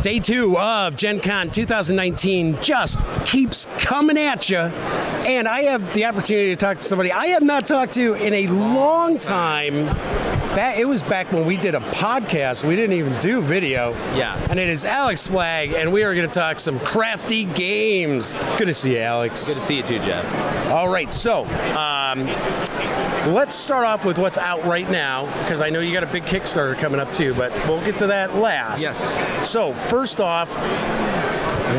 Day 2 of Gen Con 2019 just keeps coming at you. And I have the opportunity to talk to somebody I have not talked to in a long time. It was back when we did a podcast. We didn't even do video. Yeah. And it is Alex Flagg, and we are going to talk some Crafty Games. Good to see you, Alex. Good to see you too, Jeff. All right, so let's start off with what's out right now, because I know you got a big Kickstarter coming up too, but we'll get to that last. Yes. So first off,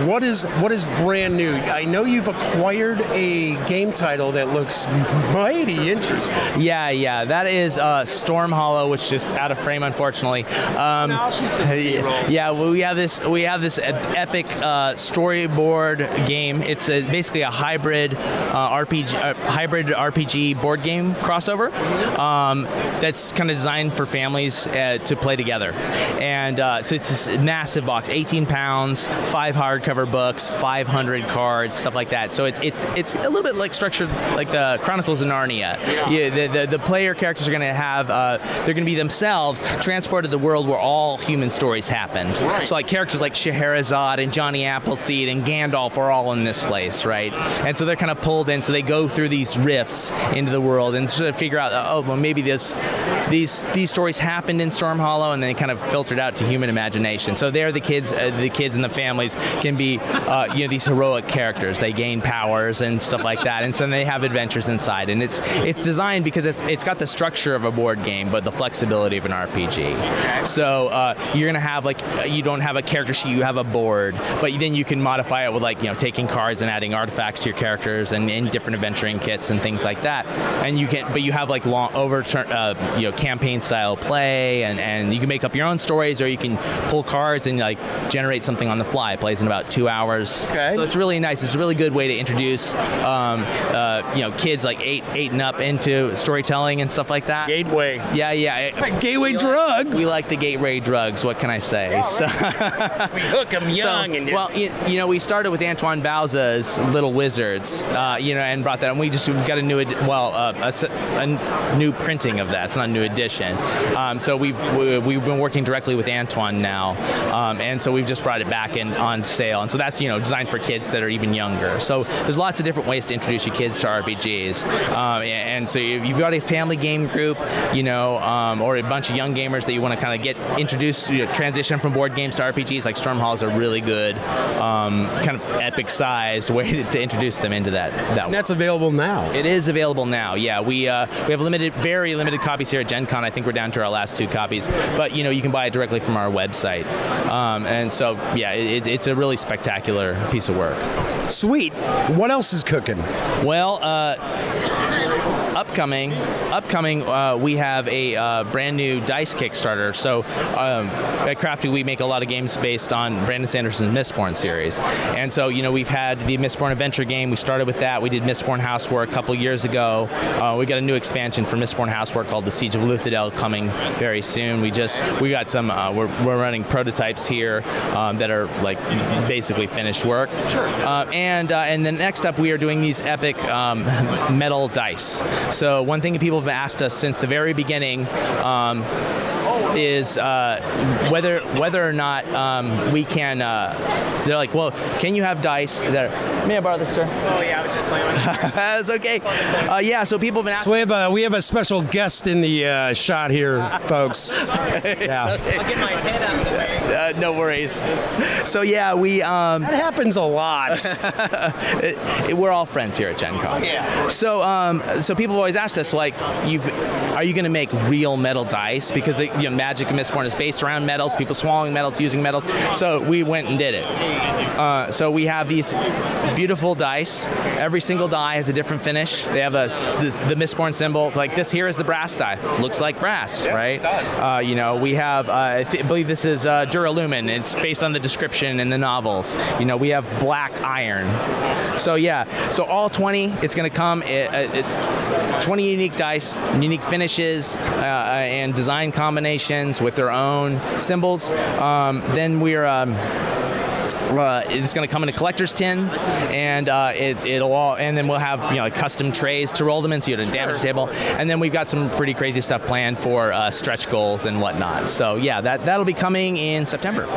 what is brand new? I know you've acquired a game title that looks mighty interesting. Yeah, that is Storm Hollow, which is out of frame, unfortunately. I'll shoot some B-roll. Yeah, well, we have this epic storyboard game. It's basically a hybrid RPG board game crossover that's kind of designed for families to play together. And so it's this massive box, 18 pounds, 5 hardcover books, 500 cards, stuff like that. So it's a little bit like structured like the Chronicles of Narnia. Yeah, the player characters are going to have they're going to be themselves transported to the world where all human stories happened. Right. So like characters like Scheherazade and Johnny Appleseed and Gandalf are all in this place, right? And so they're kind of pulled in. So they go through these rifts into the world and sort of figure out, maybe these stories happened in Storm Hollow, and then kind of filtered out to human imagination. So there, the kids and the families can be, these heroic characters. They gain powers and stuff like that, and so they have adventures inside. And it's designed because it's got the structure of a board game, but the flexibility of an RPG. So you're gonna have you don't have a character sheet, you have a board, but then you can modify it with taking cards and adding artifacts to your characters and different adventuring kits and things like that. And you have long campaign style play, and you can make up your own stories, or you can pull cards and generate something on the fly. It plays in about 2 hours. Okay. So it's really nice. It's a really good way to introduce kids like eight and up into storytelling and stuff like that. Gateway. Yeah. Gateway drug. We like the gateway drugs. What can I say? Yeah, right. We hook them young. We started with Antoine Bauza's Little Wizards, and brought that. And we've got a new printing of that. It's not a new edition. So we've been working directly with Antoine now, and so we've just brought it back on sale. And so that's designed for kids that are even younger. So there's lots of different ways to introduce your kids to RPGs. And so if you've got a family game group, or a bunch of young gamers that you want to kind of get introduced, transition from board games to RPGs, like Storm Hall is a really good kind of epic-sized way to introduce them into that. And that's available now. It is available now. Yeah, we have very limited copies here at Gen Con. I think we're down to our last 2 copies, but you can buy it directly from our website. And so it's a really spectacular piece of work. Sweet. What else is cooking? Well, upcoming, we have a brand new dice Kickstarter. So at Crafty, we make a lot of games based on Brandon Sanderson's Mistborn series. And so, we've had the Mistborn adventure game. We started with that. We did Mistborn Housework a couple years ago. We got a new expansion for Mistborn Housework called The Siege of Luthadel coming very soon. We got some, we're running prototypes here that are basically finished work. Sure. And then next up, we are doing these epic metal dice. So one thing that people have asked us since the very beginning is whether or not we can. They're like, well, can you have dice that are, may I borrow this, sir? Oh yeah, I was just playing with it. That's okay. So people have been asking. So we have a special guest in the shot here, folks. Yeah. I'll get my head out of the way. No worries. So yeah, we. That happens a lot. We're all friends here at Gen Con. Yeah. So people have always asked us, are you going to make real metal dice? Because the magic of Mistborn is based around metals, people swallowing metals, using metals. So we went and did it. So we have these beautiful dice. Every single die has a different finish. They have the Mistborn symbol. It's like this here is the brass die. Looks like brass, right? It does. We have, I believe this is Duralumin. It's based on the description in the novels. We have black iron. So yeah, so all 20, it's going to come 20 unique dice, unique finishes, and design combinations with their own symbols. Then we're it's going to come in a collector's tin, and and then we'll have like custom trays to roll them in, so you have a damage table, and then we've got some pretty crazy stuff planned for stretch goals and whatnot. So yeah, that'll be coming in September.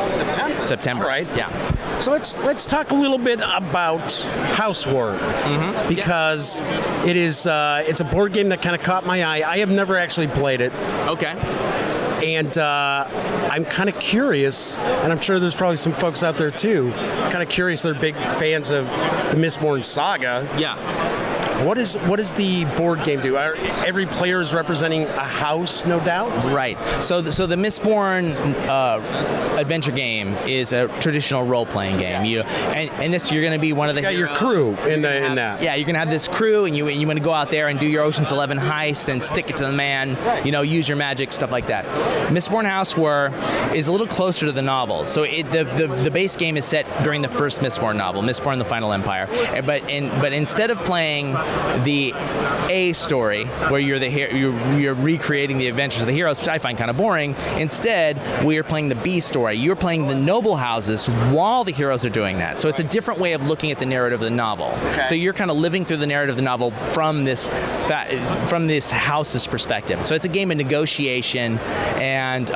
September. All right. Yeah. So let's talk a little bit about House War, because it is it's a board game that kind of caught my eye. I have never actually played it. Okay. And I'm kind of curious, and I'm sure there's probably some folks out there too, kind of curious. They're big fans of the Mistborn saga. Yeah. What does the board game do? Every player is representing a house, no doubt? Right. So the Mistborn adventure game is a traditional role-playing game. And this, you're going to be one of the your crew in that. Yeah, you're going to have this crew, and you want to go out there and do your Ocean's 11 heists and stick it to the man. Use your magic, stuff like that. Mistborn House War is a little closer to the novel. So the base game is set during the first Mistborn novel, Mistborn: The Final Empire. But instead of playing the A story, where you're recreating the adventures of the heroes, which I find kind of boring. Instead, we are playing the B story. You're playing the noble houses while the heroes are doing that. So it's a different way of looking at the narrative of the novel. Okay. So you're kind of living through the narrative of the novel from this house's perspective. So it's a game of negotiation and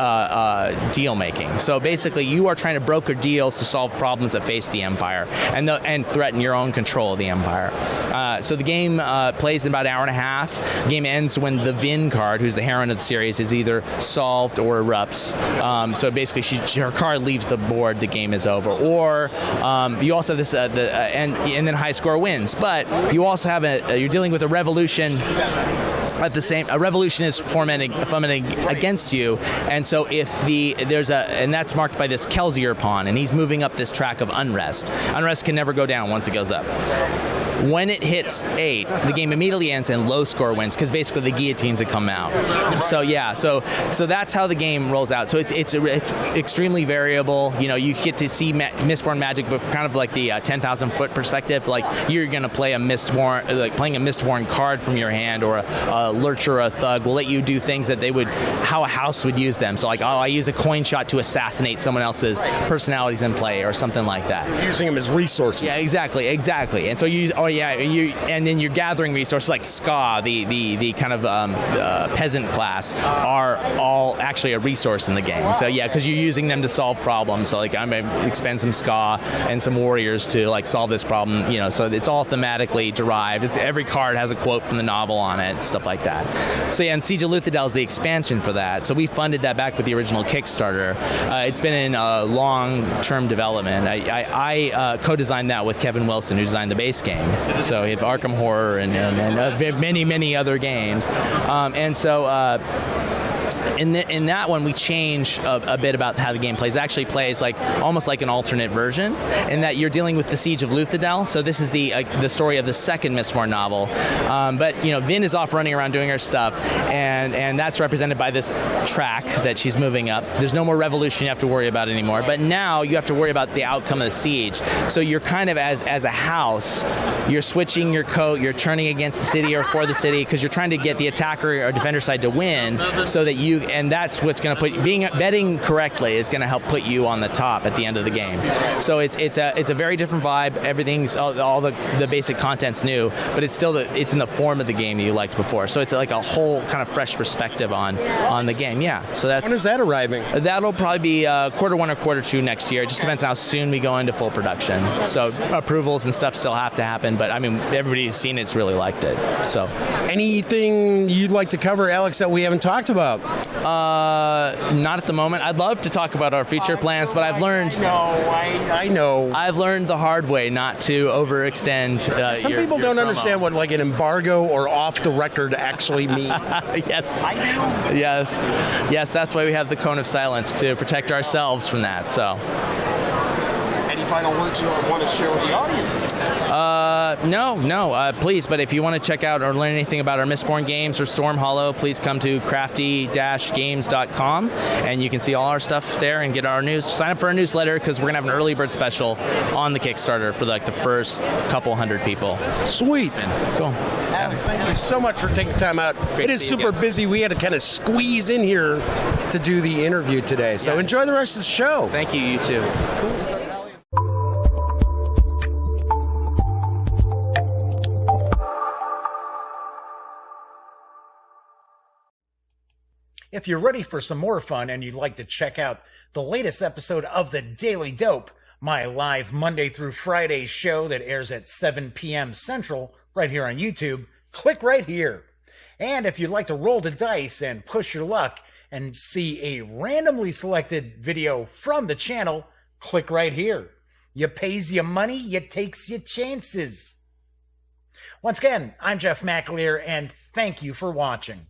deal making. So basically, you are trying to broker deals to solve problems that face the empire and threaten your own control of the empire. So the game plays in about an hour and a half. The game ends when the Vin card, who's the heroine of the series, is either solved or erupts. So basically, her card leaves the board. The game is over. Or you also have this, and then high score wins. But you also have you're dealing with a revolution. A revolution is fomenting against you, and so and that's marked by this Kelsier pawn, and he's moving up this track of unrest. Unrest can never go down once it goes up. When it hits 8, the game immediately ends and low score wins, because basically the guillotines have come out. So yeah, so that's how the game rolls out. So it's extremely variable. You get to see Mistborn magic, but kind of like the 10,000 foot perspective. Like you're gonna play a Mistborn, like playing a Mistborn card from your hand, or a lurcher or a thug will let you do things that how a house would use them. So like, I use a coin shot to assassinate someone else's personalities in play, or something like that. You're using them as resources. Yeah, exactly. And so and then you're gathering resources like Ska, the kind of peasant class, are all actually a resource in the game. So yeah, because you're using them to solve problems. So like, I'm gonna expend some Ska and some warriors to like solve this problem. So it's all thematically derived. Every card has a quote from the novel on it, stuff like that. So yeah, and Siege of Luthadel is the expansion for that. So we funded that back with the original Kickstarter. It's been in long-term development. I co-designed that with Kevin Wilson, who designed the base game. So we have Arkham Horror and many other games. In that one, we change a bit about how the game plays. It actually plays like almost like an alternate version, in that you're dealing with the Siege of Luthadel. So this is the story of the second Mistborn novel. But Vin is off running around doing her stuff, and that's represented by this track that she's moving up. There's no more revolution you have to worry about anymore. But now you have to worry about the outcome of the siege. So you're kind of as a house, you're switching your coat, you're turning against the city or for the city, because you're trying to get the attacker or defender side to win, so that and that's what's going to betting correctly is going to help put you on the top at the end of the game. So it's a very different vibe. Everything's all the basic content's new, but it's in the form of the game that you liked before. So it's like a whole kind of fresh perspective on the game. Yeah. So when is that arriving? That'll probably be Q1 or Q2 next year. It just depends on how soon we go into full production. So approvals and stuff still have to happen, but I mean, everybody's seen it's really liked it. So anything you'd like to cover, Alex, that we haven't talked about? Not at the moment. I'd love to talk about our future plans, but I've learned. I know. I've learned the hard way not to overextend. Some people don't understand what like an embargo or off the record actually means. Yes, I do. Yes. That's why we have the cone of silence, to protect ourselves from that. So. Any final words you want to share with the audience? No, please. But if you want to check out or learn anything about our Mistborn games or Storm Hollow, please come to crafty-games.com, and you can see all our stuff there and get our news. Sign up for our newsletter, because we're going to have an early bird special on the Kickstarter for like the first couple hundred people. Sweet. Cool. Alex, thank you so much for taking time out. It is super busy. We had to kind of squeeze in here to do the interview today. So enjoy the rest of the show. Thank you. You too. Cool. If you're ready for some more fun and you'd like to check out the latest episode of The Daily Dope, my live Monday through Friday show that airs at 7 p.m. Central right here on YouTube, click right here. And if you'd like to roll the dice and push your luck and see a randomly selected video from the channel, click right here. You pays your money, you takes your chances. Once again, I'm Jeff McAleer, and thank you for watching.